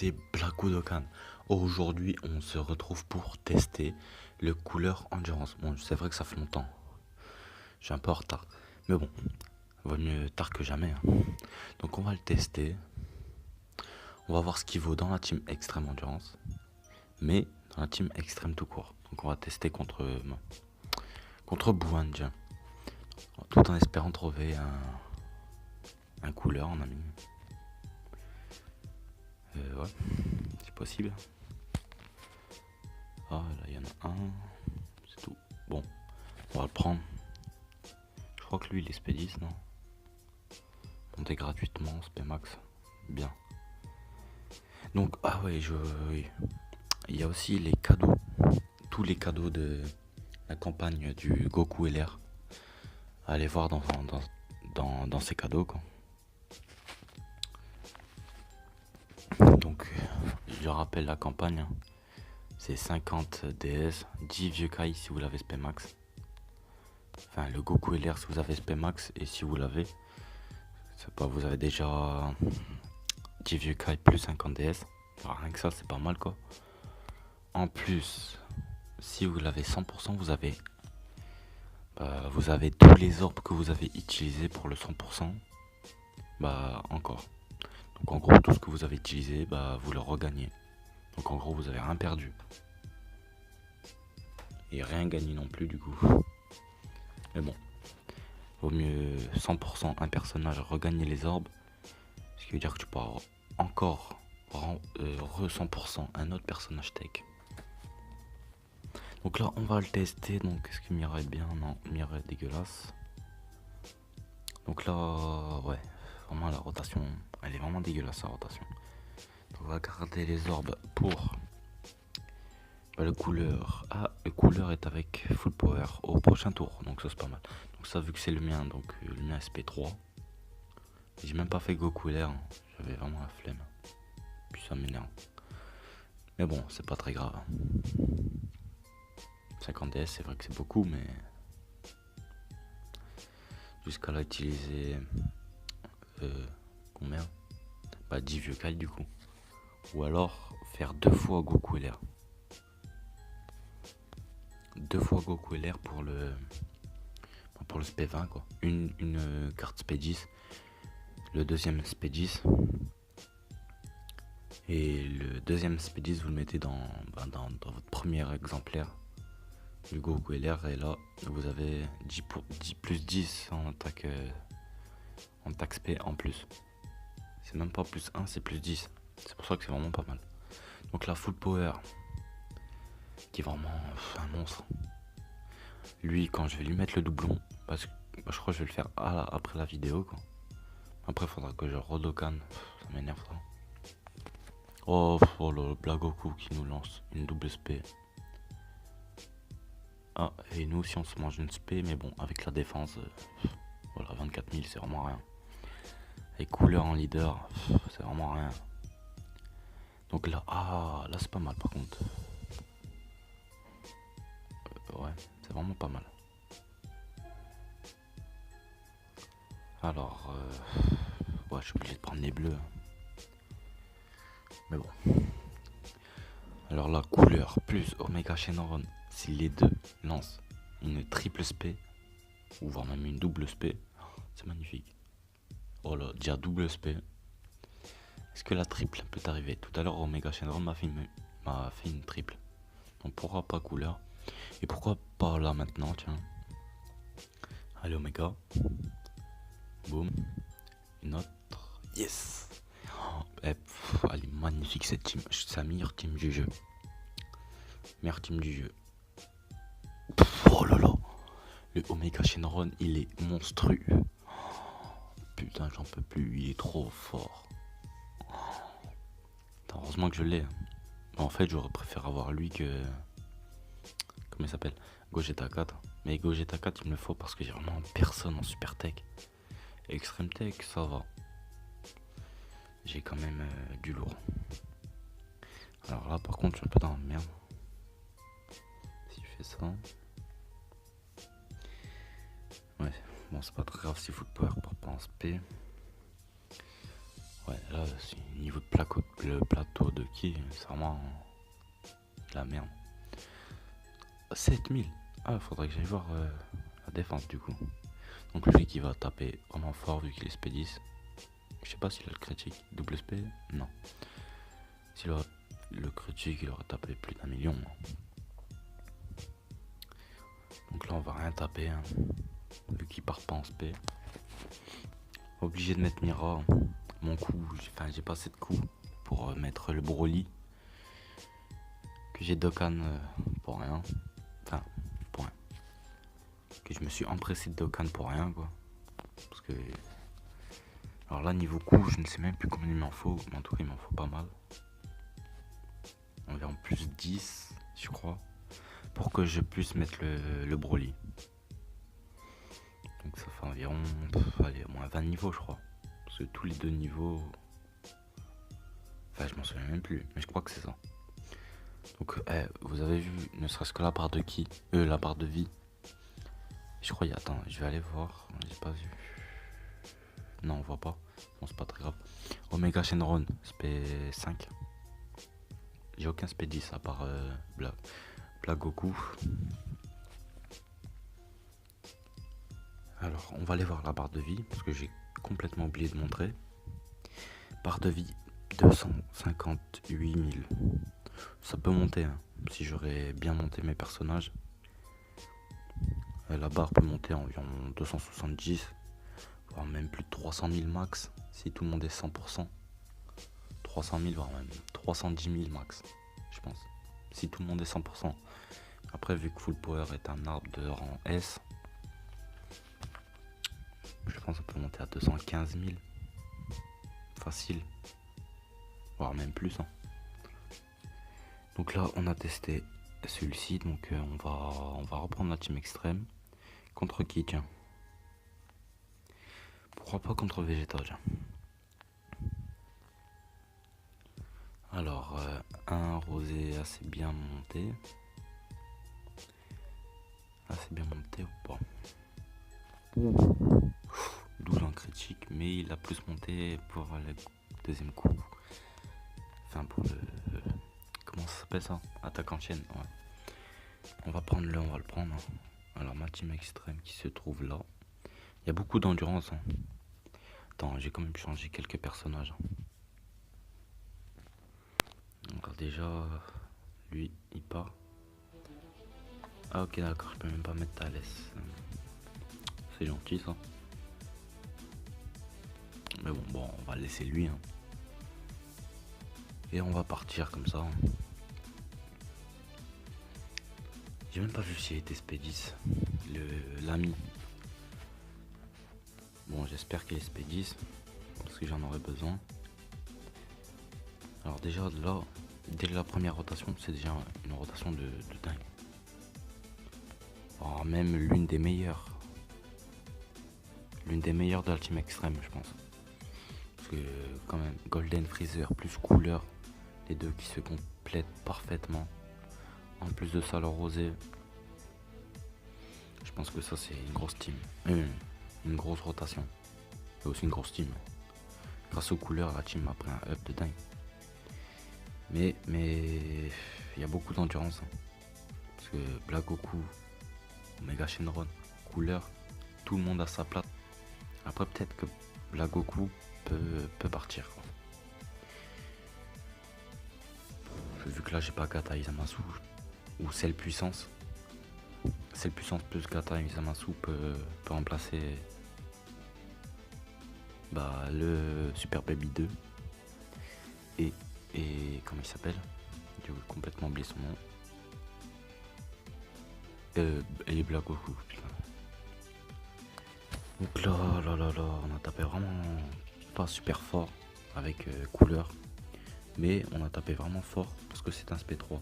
c'est Blackodokan. Aujourd'hui, on se retrouve pour tester le couleur endurance. Bon, c'est vrai que ça fait longtemps. Je suis un peu en retard. Mais bon, vaut mieux tard que jamais. Donc on va le tester. On va voir ce qu'il vaut dans la team extrême endurance. Mais dans la team extrême tout court. Donc on va tester contre Bouandja. Tout en espérant trouver un couleur en ami. Ouais, c'est possible. Ah, là, il y en a un. C'est tout. Bon, on va le prendre. Je crois que lui, il est SP10, non? Monter gratuitement, SP-Max. Bien. Donc, ah ouais, oui. Il y a aussi les cadeaux. Tous les cadeaux de la campagne du Goku LR. Allez voir dans ces cadeaux, quoi. Donc, je rappelle la campagne. C'est 50 DS, 10 vieux Kai si vous l'avez SP-Max. Enfin, le Goku LR si vous avez SP-Max. Et si vous l'avez, c'est pas, vous avez déjà 10 vieux Kai plus 50 DS. Alors, rien que ça, c'est pas mal, quoi. En plus, si vous l'avez 100%, vous avez tous les orbes que vous avez utilisés pour le 100%. Encore. Donc en gros, tout ce que vous avez utilisé, vous le regagnez. Donc en gros, vous avez rien perdu. Et rien gagné non plus, du coup. Mais bon, vaut mieux 100% un personnage regagner les orbes. Ce qui veut dire que tu peux avoir encore 100% un autre personnage tech. Donc là, on va le tester. Donc, est-ce que Mira est bien? Non, Mira est dégueulasse. Donc là, ouais, vraiment la rotation, elle est vraiment dégueulasse, la rotation. Donc, on va garder les orbes pour le couleur. Ah, le couleur est avec full power au prochain tour. Donc ça, c'est pas mal. Donc ça, vu que c'est le mien, donc le mien SP3. J'ai même pas fait Goku LR. J'avais vraiment la flemme. Puis ça m'énerve. Mais bon, c'est pas très grave. 50 DS, c'est vrai que c'est beaucoup, mais jusqu'à là utiliser combien? 10 vieux Kai du coup. Ou alors faire 2 fois Goku LR. 2 fois Goku LR pour le SP20 quoi. Une carte SP10. Le deuxième SP10. Et le deuxième SP10 vous le mettez dans votre premier exemplaire du Goku LR. Et là vous avez 10 plus 10 en attaque SP en plus. C'est même pas plus 1, c'est plus 10. C'est pour ça que c'est vraiment pas mal. Donc la full power, qui est vraiment un monstre. Lui, quand je vais lui mettre le doublon, parce que je crois que je vais le faire après la vidéo, quoi. Après, il faudra que je redokan. Ça m'énerve ça. Oh, le Blagoku qui nous lance une double SP. Ah, et nous aussi on se mange une SP, mais bon, avec la défense, voilà, 24 000, c'est vraiment rien. Et couleur en leader, c'est vraiment rien. Donc là, là c'est pas mal par contre. Ouais, c'est vraiment pas mal. Alors, ouais, je suis obligé de prendre les bleus. Mais bon. Alors la couleur plus Omega Shenron, si les deux lancent une triple SP, ou voire même une double SP, c'est magnifique. Oh là, déjà double SP. Est-ce que la triple peut arriver? Tout à l'heure, Omega Shenron m'a fait une triple. Donc pourquoi pas couleur? Et pourquoi pas là maintenant, tiens. Allez, Omega. Boum. Une autre. Yes. Elle est magnifique cette team. C'est la meilleure team du jeu. Meilleure team du jeu. Oh là là. Le Omega Shenron, il est monstrueux. Putain, j'en peux plus. Il est trop fort. Heureusement que je l'ai. En fait, j'aurais préféré avoir lui que... Comment il s'appelle? Gogeta 4. Mais Gogeta 4, il me le faut parce que j'ai vraiment personne en super tech. Extreme tech, ça va. J'ai quand même du lourd. Alors là, par contre, je suis un peu dans la merde. Si je fais ça... Ouais, bon, c'est pas très grave s'il faut de power pour pas en SP. Ouais, là, c'est niveau de le plateau de qui, c'est vraiment la merde. 7000. Ah, faudrait que j'aille voir la défense du coup. Donc lui qui va taper vraiment fort vu qu'il est SP10. Je sais pas s'il a le critique. Double SP. Non. S'il aura le critique, il aura tapé plus d'1 million. Donc là on va rien taper hein, vu qu'il part pas en SP. Obligé de mettre Mira. Mon coup, j'ai pas assez de coups pour mettre le Broly. Que j'ai Dokkan pour rien. Enfin, pour rien. Que je me suis empressé de Dokkan pour rien quoi. Parce que... Alors là niveau coup, je ne sais même plus combien il m'en faut. Mais en tout cas il m'en faut pas mal. Environ plus 10 je crois. Pour que je puisse mettre le Broly. Donc ça fait environ allez, au moins 20 niveaux je crois. Parce que tous les deux niveaux... Enfin je m'en souviens même plus. Mais je crois que c'est ça. Donc vous avez vu ne serait-ce que la barre de qui la barre de vie. Je crois attends je vais aller voir. J'ai pas vu. Non on voit pas. Bon c'est pas très grave. Omega Shenron SP5. J'ai aucun SP10 à part Goku. Alors on va aller voir la barre de vie parce que j'ai complètement oublié de montrer. Barre de vie 258 000. Ça peut monter hein, si j'aurais bien monté mes personnages. La barre peut monter à environ 270, voire même plus de 300 000 max si tout le monde est 100%. 300 000 voire même 310 000 max, je pense, si tout le monde est 100%. Après vu que Full Power est un arbre de rang S, je pense qu'on peut monter à 215 000. Facile. Voire même plus. Hein. Donc là, on a testé celui-ci. Donc on va reprendre la team extrême. Contre qui, tiens? Pourquoi pas contre Vegeta, tiens. Alors, un rosé assez bien monté. Assez bien monté ou pas? 12 en critique, mais il a plus monté pour le deuxième coup. Enfin, pour le... comment ça s'appelle ça? Attaque en chaîne, ouais. On va prendre on va le prendre. Alors, ma team extrême qui se trouve là. Il y a beaucoup d'endurance. Hein. Attends, j'ai quand même changé quelques personnages. Alors déjà, lui, il part. Ah ok, d'accord, je peux même pas mettre Thalès. C'est gentil ça. Mais bon, on va laisser lui. Hein. Et on va partir comme ça. Hein. J'ai même pas vu s'il était SP10. L'ami. Bon, j'espère qu'il est SP10. Parce que j'en aurais besoin. Alors déjà là, dès la première rotation, c'est déjà une rotation de dingue. Alors même l'une des meilleures. L'une des meilleures de la team extrême, je pense. Parce que quand même, Golden Freezer plus couleur, les deux qui se complètent parfaitement. En plus de ça, le rosé. Je pense que ça c'est une grosse team. Une grosse rotation. Et aussi une grosse team. Grâce aux couleurs, la team a pris un up de dingue. Mais il y a beaucoup d'endurance. Hein. Parce que Black Goku, Omega Shenron, couleur, tout le monde a sa place. Après peut-être que Black Goku peut partir. Quoi. Vu que là j'ai pas Gata Izamasu ou Cell Puissance. Cell Puissance plus Gata Izamasu peut remplacer le Super Baby 2. Et comment il s'appelle? J'ai complètement oublié son nom. Et Black Goku, putain. Donc là, on a tapé vraiment pas super fort avec couleur. Mais on a tapé vraiment fort parce que c'est un SP3.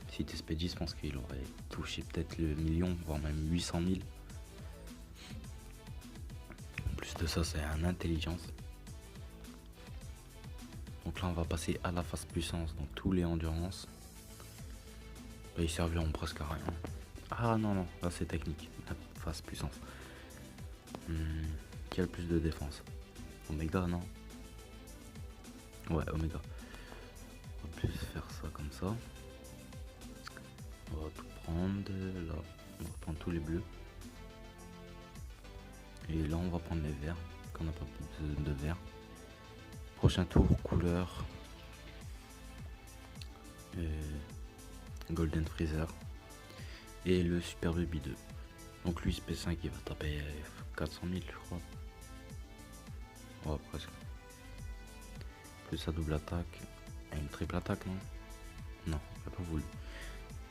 Si c'était SP10, je pense qu'il aurait touché peut-être le million, voire même 800 000. En plus de ça, c'est un intelligence. Donc là, on va passer à la phase puissance, donc tous les endurances. Là, ils serviront presque à rien. Ah non, là c'est technique, la phase puissance. Qui a le plus de défense? Oméga, non? Ouais, Oméga. On va plus faire ça comme ça. On va tout prendre. Là, on va prendre tous les bleus. Et là, on va prendre les verts. Qu'on n'a pas besoin de verts. Prochain tour, couleur. Golden Freezer. Et le Super Baby 2. Donc lui, SP5, il va taper 400 000, je crois. Ouais, presque. Plus sa double attaque. Et une triple attaque, non? Non, il a pas voulu.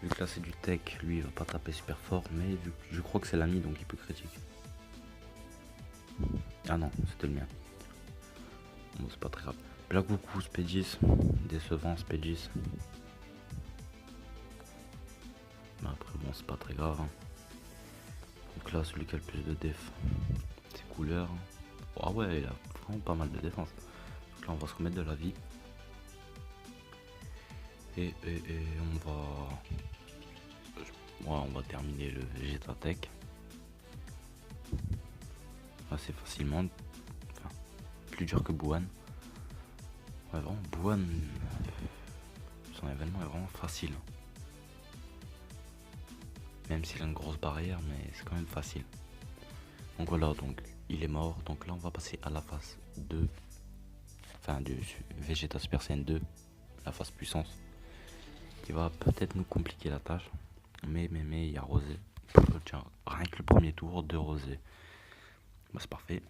Vu que là c'est du tech, lui il va pas taper super fort, mais vu que je crois que c'est l'ami, donc il peut critique. Ah non, c'était le mien. Bon, c'est pas très grave. Black Goku, Spedis. Décevant, Spedis. Mais après, bon, c'est pas très grave. Hein. Donc là, celui qui a le plus de def, c'est couleur. Ah ouais, il a vraiment pas mal de défense. Donc là, on va se remettre de la vie. Et on va... Ouais, on va terminer le Vegeta Tech. Assez facilement. Enfin, plus dur que Buan. Ouais, vraiment, Buan, son événement est vraiment facile. Même s'il a une grosse barrière, mais c'est quand même facile. Donc voilà, donc il est mort. Donc là, on va passer à la phase 2. Enfin, du Vegeta Super Saiyan 2. La phase puissance. Qui va peut-être nous compliquer la tâche. Mais il y a Rosé. Tiens, rien que le premier tour de Rosé. Bah, c'est parfait.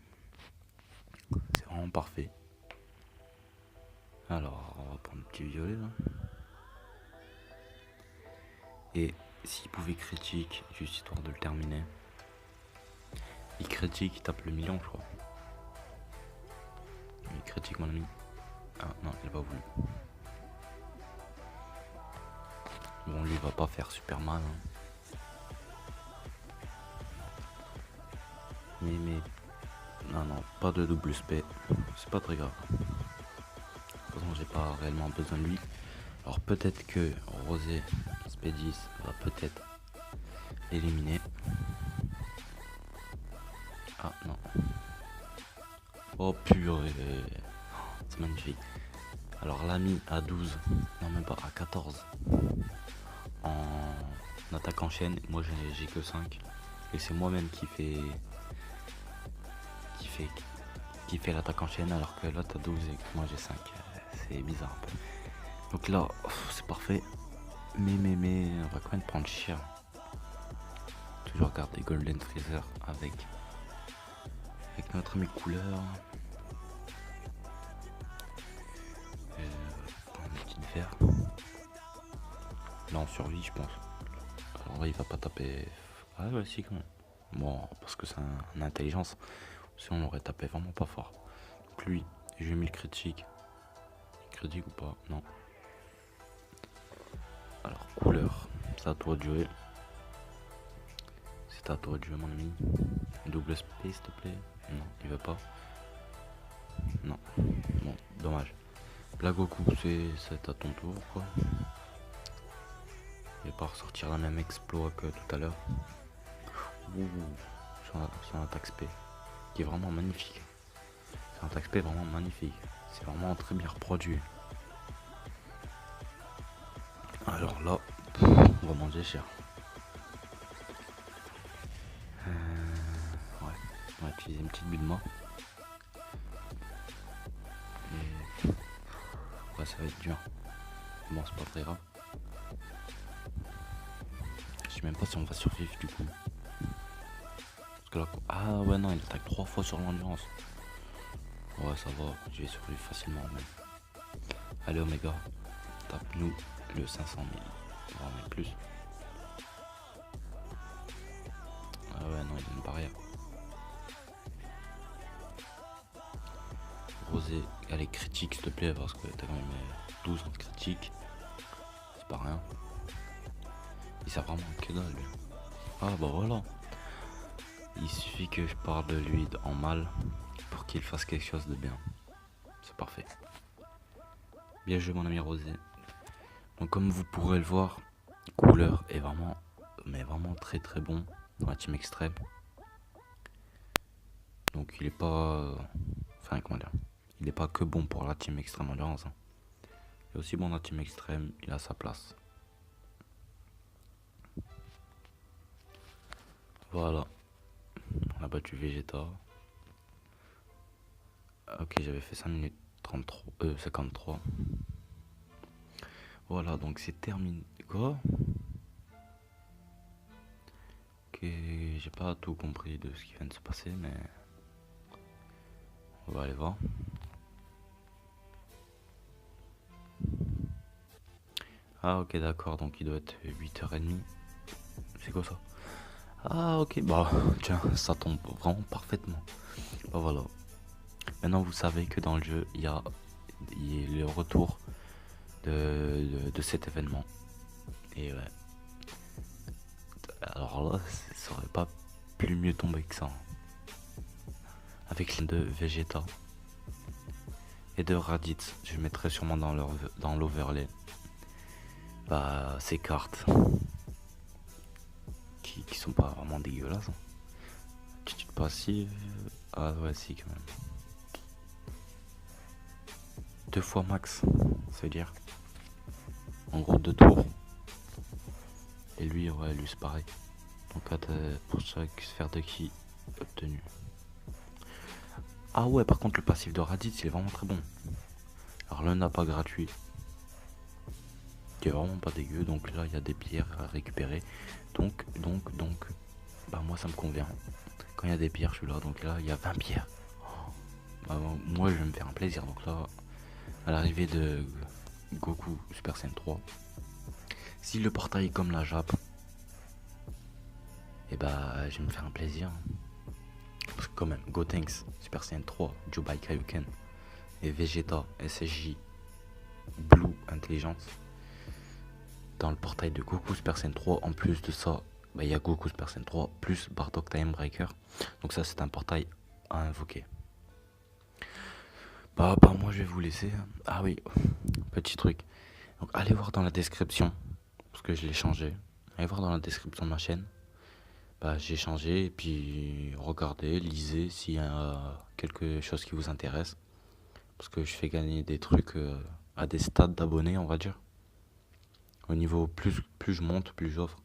C'est vraiment parfait. Alors, on va prendre le petit violet là. Et s'il pouvait critique, juste histoire de le terminer. Il critique, il tape le million, je crois. Il critique, mon ami. Ah non, il a pas voulu. Bon, lui, il va pas faire super mal. Hein. Mais. Non, pas de double spé. C'est pas très grave. De toute façon, j'ai pas réellement besoin de lui. Alors, peut-être que Rosé Spédis va peut-être l'éliminer. Ah non. Oh purée. C'est magnifique. Alors l'ami à 12, non même pas à 14 en attaque en chaîne, moi j'ai que 5 et c'est moi-même qui fait l'attaque en chaîne alors que l'autre a 12 et que moi j'ai 5. C'est bizarre un peu. Donc là c'est parfait. Mais on va quand même prendre cher. Toujours garder Golden Freezer avec notre ami couleur. Là on survit je pense. Alors là il va pas taper. Ah ouais si quand même. Bon parce que c'est un intelligence. Sinon on aurait tapé vraiment pas fort. Donc lui, j'ai mis le critique. Critique ou pas? Non. Alors couleur, c'est à toi de jouer. C'est à toi de jouer mon ami. Double space s'il te plaît. Non, il veut pas. Non. Bon, dommage. Black Goku, c'est à ton tour quoi. Il va pas ressortir la même exploit que tout à l'heure. Ouh, son attaque spé. Qui est vraiment magnifique. C'est un attaque spé vraiment magnifique. C'est vraiment très bien reproduit. Alors là, on va manger cher. Ouais, on va utiliser une petite bulle de mort. Et... ouais, ça va être dur. Bon, c'est pas très grave. Je sais même pas si on va survivre du coup. Parce que là... ah ouais, non, il attaque 3 fois sur l'endurance. Ouais, ça va, je vais survivre facilement même. Allez, Oméga, tape-nous le 500 000. Voire même plus. Ah ouais, non, il a une barrière. Rosé, allez, critique s'il te plaît, parce que t'as quand même 12 en critique. C'est pas rien. Il sert vraiment que dalle, lui. Ah bah voilà. Il suffit que je parle de lui en mal pour qu'il fasse quelque chose de bien. C'est parfait. Bien joué mon ami Rosé. Donc comme vous pourrez le voir, couleur est vraiment, mais vraiment très très bon dans la team extrême. Donc il est pas... Enfin, comment dire, il n'est pas que bon pour la team extrême endurance. Hein. Il est aussi bon dans la team extrême, il a sa place. Voilà. On a battu Vegeta. Ok, j'avais fait 5 minutes 33, 53. Voilà, donc c'est terminé. Quoi? Ok, j'ai pas tout compris de ce qui vient de se passer, mais... On va aller voir. Ah ok, d'accord, donc il doit être 8h30. C'est quoi ça? Ah ok, bah tiens, ça tombe vraiment parfaitement. Bah voilà. Maintenant vous savez que dans le jeu, il y a le retour de cet événement. Et ouais. Alors là, ça aurait pas plus mieux tombé que ça. Avec les deux Vegeta et de Raditz, je mettrai sûrement dans l'overlay. Bah ces cartes qui sont pas vraiment dégueulasses. Hein. Attitude passive. Ah ouais si quand même. 2 fois max, ça veut dire. En gros 2 tours. Et lui, ouais, lui c'est pareil. Donc pour chaque sphère de ki obtenue. Ah ouais, par contre le passif de Raditz il est vraiment très bon. Alors l'un n'a pas gratuit. Qui est vraiment pas dégueu. Donc là il y a des pierres à récupérer. Donc, bah moi ça me convient. Quand il y a des pierres je suis là. Donc là il y a 20 pierres. Bah, moi je vais me faire un plaisir. Donc là, à l'arrivée de Goku Super Saiyan 3, si le portail est comme la Jap, et bah je vais me faire un plaisir. Parce que quand même, Gotenks Super Saiyan 3, Jubai Kaioken et Vegeta SSJ Blue Intelligence dans le portail de Goku Super Saiyan 3. En plus de ça, bah, y a Goku Super Saiyan 3 plus Bardock Time Breaker. Donc ça c'est un portail à invoquer. Bah moi je vais vous laisser. Ah oui, petit truc. Donc allez voir dans la description, parce que je l'ai changé. Allez voir dans la description de ma chaîne. Bah j'ai changé et puis regardez, lisez s'il y a quelque chose qui vous intéresse. Parce que je fais gagner des trucs à des stades d'abonnés, on va dire. Au niveau plus je monte, plus j'offre.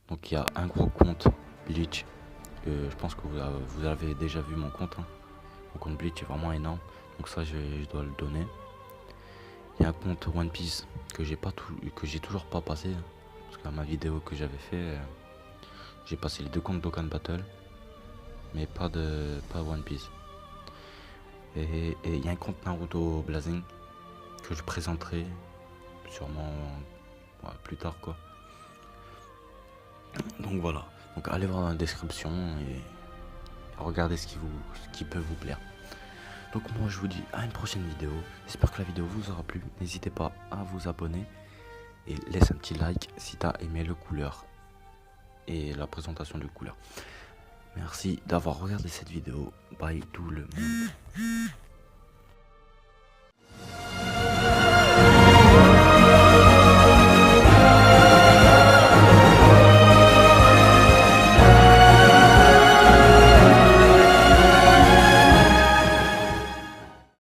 Donc il y a un gros compte Bleach. Je pense que vous avez déjà vu mon compte. Hein. Mon compte Bleach est vraiment énorme. Donc ça je dois le donner. Il y a un compte One Piece que j'ai toujours pas passé. Hein. Parce qu'à ma vidéo que j'avais fait, j'ai passé les 2 comptes Dokkan Battle. Mais pas One Piece. Et il y a un compte Naruto Blazing que je présenterai sûrement plus tard quoi. Donc voilà, donc allez voir dans la description et regardez ce qui peut vous plaire. Donc moi je vous dis à une prochaine vidéo, j'espère que la vidéo vous aura plu, n'hésitez pas à vous abonner et laisse un petit like si t'as aimé le couleur et la présentation du couleur. Merci d'avoir regardé cette vidéo, bye tout le monde.